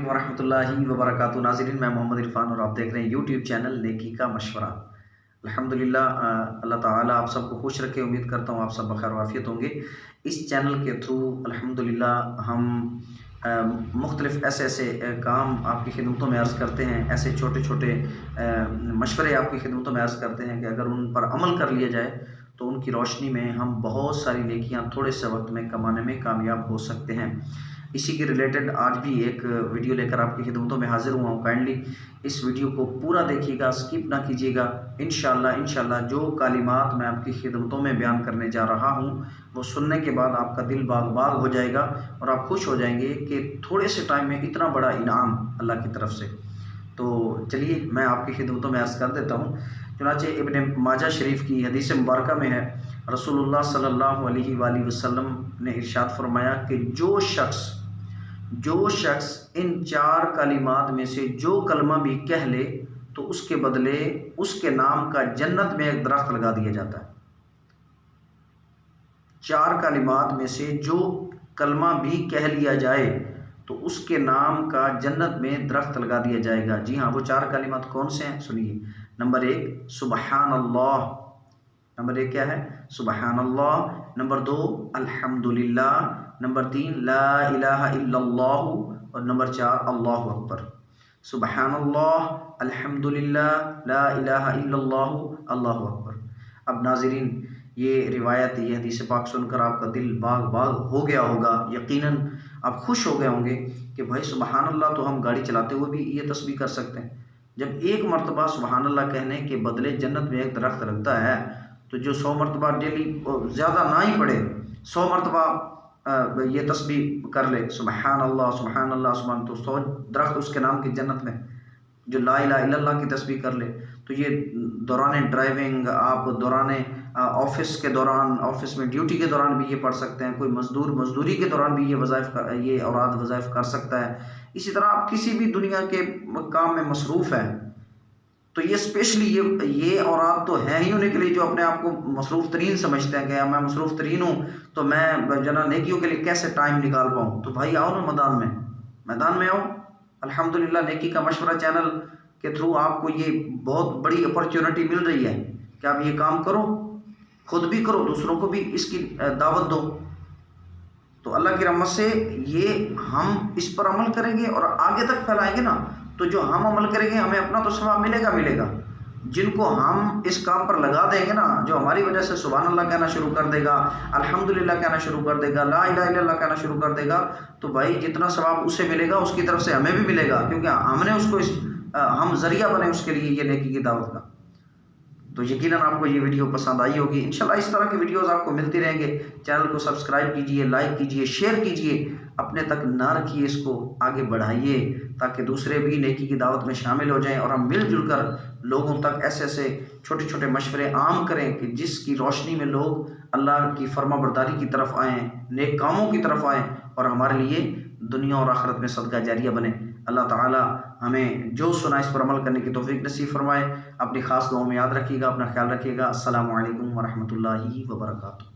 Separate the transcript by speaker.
Speaker 1: वालेकुम वरहमतुल्लाहि वबरकातुहू। नाज़रीन, मैं मोहम्मद इरफान और आप देख रहे हैं यूट्यूब चैनल नेकी का मशवरा। अल्हम्दुलिल्लाह, अल्लाह ताला आप सबको खुश रखे। उम्मीद करता हूँ आप सब बखैर वाफियत होंगे। इस चैनल के थ्रू अल्हम्दुलिल्लाह हम मुख्तलिफ़ ऐसे काम आपकी खिदमतों में अर्ज़ करते हैं, ऐसे छोटे छोटे मशवरे आपकी खिदमतों में अर्ज़ करते हैं कि अगर उन पर अमल कर लिया जाए तो उनकी रोशनी में हम बहुत सारी नेकियां थोड़े से वक्त में कमाने में कामयाब हो सकते हैं। इसी के रिलेटेड आज भी एक वीडियो लेकर आपकी खिदमतों में हाजिर हुआ हूँ। काइंडली इस वीडियो को पूरा देखिएगा, स्किप ना कीजिएगा। इंशाल्लाह जो कालिमात मैं आपकी खिदमतों में बयान करने जा रहा हूँ वो सुनने के बाद आपका दिल बाग बाग हो जाएगा और आप खुश हो जाएंगे कि थोड़े से टाइम में इतना बड़ा इनाम अल्लाह की तरफ से। तो चलिए मैं आपकी खिदमतों में अर्ज़ कर देता हूँ। चुनांचे इब्न माजा शरीफ की हदीस मुबारका में है, रसूलुल्लाह सल्लल्लाहु अलैहि वसल्लम ने इरशाद फरमाया कि जो शख्स इन चार कलिमात में से जो कलमा भी कह ले तो उसके बदले उसके नाम का जन्नत में एक दरख्त लगा दिया जाता है। चार कलिमात में से जो कलमा भी कह लिया जाए तो उसके नाम का जन्नत में दरख्त लगा दिया जाएगा। जी हाँ, वो चार कलिमात कौन से हैं सुनिए। नंबर एक, सुबहान अल्लाह। नंबर एक क्या है? सुबहान अल्लाह। नंबर दो, अल्हम्दुलिल्लाह। नंबर तीन, ला इलाहा इल्लल्लाह। और नंबर चार, अल्लाहु अकबर। सुबहान अल्लाह, अल्हम्दुलिल्लाह, ला इलाहा इल्लल्लाह, अल्लाहु अकबर। अब नाज़रीन, ये रिवायत, ये हदीस पाक सुनकर आपका दिल बाग बाग हो गया होगा। यकीनन आप खुश हो गए होंगे कि भाई सुबहान अल्लाह तो हम गाड़ी चलाते हुए भी ये तस्बीह कर सकते हैं। जब एक मरतबा सुबहान अल्लाह कहने के बदले जन्नत में एक दरख्त लगता है तो जो 100 मरतबा डेली, ज़्यादा ना ही पढ़े, 100 मरतबा ये तस्बीह कर ले, सुबहान अल्लाह सुबहान अल्लाह सुबहान, तो 100 दरख्त उसके नाम की जन्नत में। जो ला इलाहा इल्लल्लाह की तस्बीह कर ले तो ये दौरान ड्राइविंग, आप दौरान ऑफिस के दौरान, ऑफिस में ड्यूटी के दौरान भी ये पढ़ सकते हैं। कोई मजदूर मजदूरी के दौरान भी ये औराद वज़ाइफ कर सकता है। इसी तरह आप किसी भी दुनिया के काम में मसरूफ़ हैं तो ये स्पेशली ये औरात तो है ही उन्हीं के लिए जो अपने आप को मसरूफ़ तरीन समझते हैं कि मैं मसरूफ़ तरीन हूँ तो मैं जना नेकियों के लिए कैसे टाइम निकाल पाऊँ। तो भाई आओ ना मैदान में आओ। अल्हम्दुलिल्लाह, नेकी का मशवरा चैनल के थ्रू आपको ये बहुत बड़ी अपॉर्चुनिटी मिल रही है कि आप ये काम करो, खुद भी करो, दूसरों को भी इसकी दावत दो। तो अल्लाह की रहमत से ये हम इस पर अमल करेंगे और आगे तक फैलाएंगे ना, तो जो हम अमल करेंगे हमें अपना तो सवाब मिलेगा। जिनको हम इस काम पर लगा देंगे ना, जो हमारी वजह से सुभान अल्लाह कहना शुरू कर देगा, अल्हम्दुलिल्लाह कहना शुरू कर देगा, ला इलाहा इल्लल्लाह कहना शुरू कर देगा, तो भाई जितना सवाब उसे मिलेगा उसकी तरफ से हमें भी मिलेगा, क्योंकि हमने उसको हम जरिया बने उसके लिए ये नेकी की दावत का। तो यकीनन आपको ये वीडियो पसंद आई होगी। इंशाल्लाह इस तरह की वीडियोस आपको मिलती रहेंगे। चैनल को सब्सक्राइब कीजिए, लाइक कीजिए, शेयर कीजिए, अपने तक ना रखिए, इसको आगे बढ़ाइए ताकि दूसरे भी नेकी की दावत में शामिल हो जाएं और हम मिलजुल कर लोगों तक ऐसे छोटे छोटे मशवरे आम करें कि जिसकी रोशनी में लोग अल्लाह की फर्माबरदारी की तरफ आएँ, नेक कामों की तरफ आएँ और हमारे लिए दुनिया और आखिरत में सदका जारिया बने। अल्लाह ताला हमें जो सुना इस पर अमल करने की तौफीक नसीब फरमाए। अपनी खास दुआओं में याद रखिएगा, अपना ख्याल रखिएगा। अस्सलामु अलैकुम वरहमतुल्लाहि वबरकातुहू।